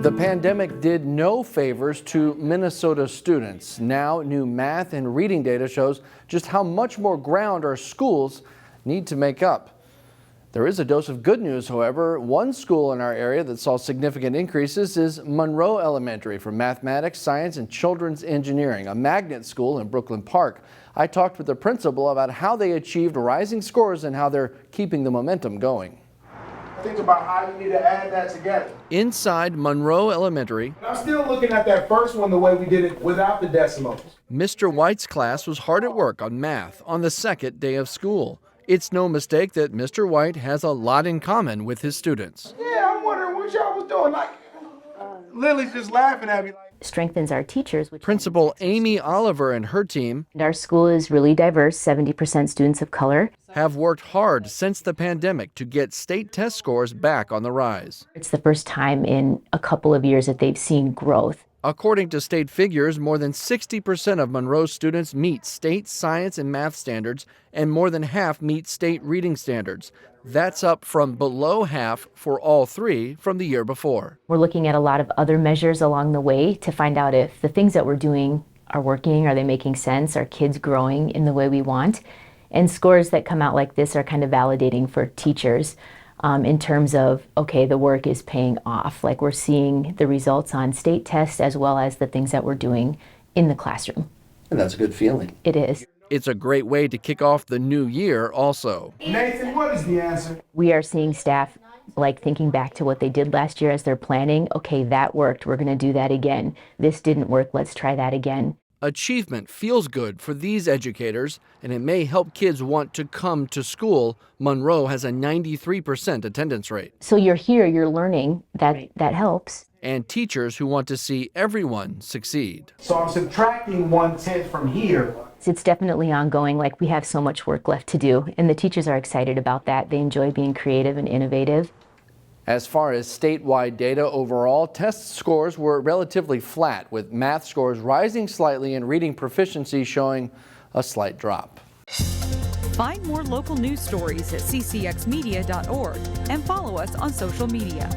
The pandemic did no favors to Minnesota students. Now, new math and reading data shows just how much more ground our schools need to make up. There is a dose of good news, however. One school in our area that saw significant increases is Monroe Elementary for mathematics, science, and children's engineering, a magnet school in Brooklyn Park. I talked with the principal about how they achieved rising scores and how they're keeping the momentum going. Think about how you need to add that together. Inside Monroe Elementary, I'm still looking at that first one the way we did it without the decimals. Mr. White's class was hard at work on math on the second day of school. It's no mistake that Mr. White has a lot in common with his students. Yeah, I'm wondering what y'all was doing. Like, Lily's just laughing at me. Strengthens our teachers. Principal Amy Oliver and her team Our school is really diverse, 70% students of color. have worked hard since the pandemic to get state test scores back on the rise. It's the first time in a couple of years that they've seen growth. According to state figures, more than 60% of Monroe students meet state science and math standards, and more than half meet state reading standards. That's up from below half for all three from the year before. We're looking at a lot of other measures along the way to find out if the things that we're doing are working, are they making sense, are kids growing in the way we want? And scores that come out like this are kind of validating for teachers in terms of, okay, the work is paying off. Like we're seeing the results on state tests as well as the things that we're doing in the classroom. And that's a good feeling. It is. It's a great way to kick off the new year also. Nathan, what is the answer? We are seeing staff like thinking back to what they did last year as they're planning. Okay, that worked. We're going to do that again. This didn't work. Let's try that again. Achievement feels good for these educators, and it may help kids want to come to school. Monroe has a 93% attendance rate. So you're here, you're learning. That helps. And teachers who want to see everyone succeed. So I'm subtracting 1/10 from here. It's definitely ongoing. Like we have so much work left to do, and the teachers are excited about that. They enjoy being creative and innovative. As far as statewide data overall, test scores were relatively flat, with math scores rising slightly and reading proficiency showing a slight drop. Find more local news stories at ccxmedia.org and follow us on social media.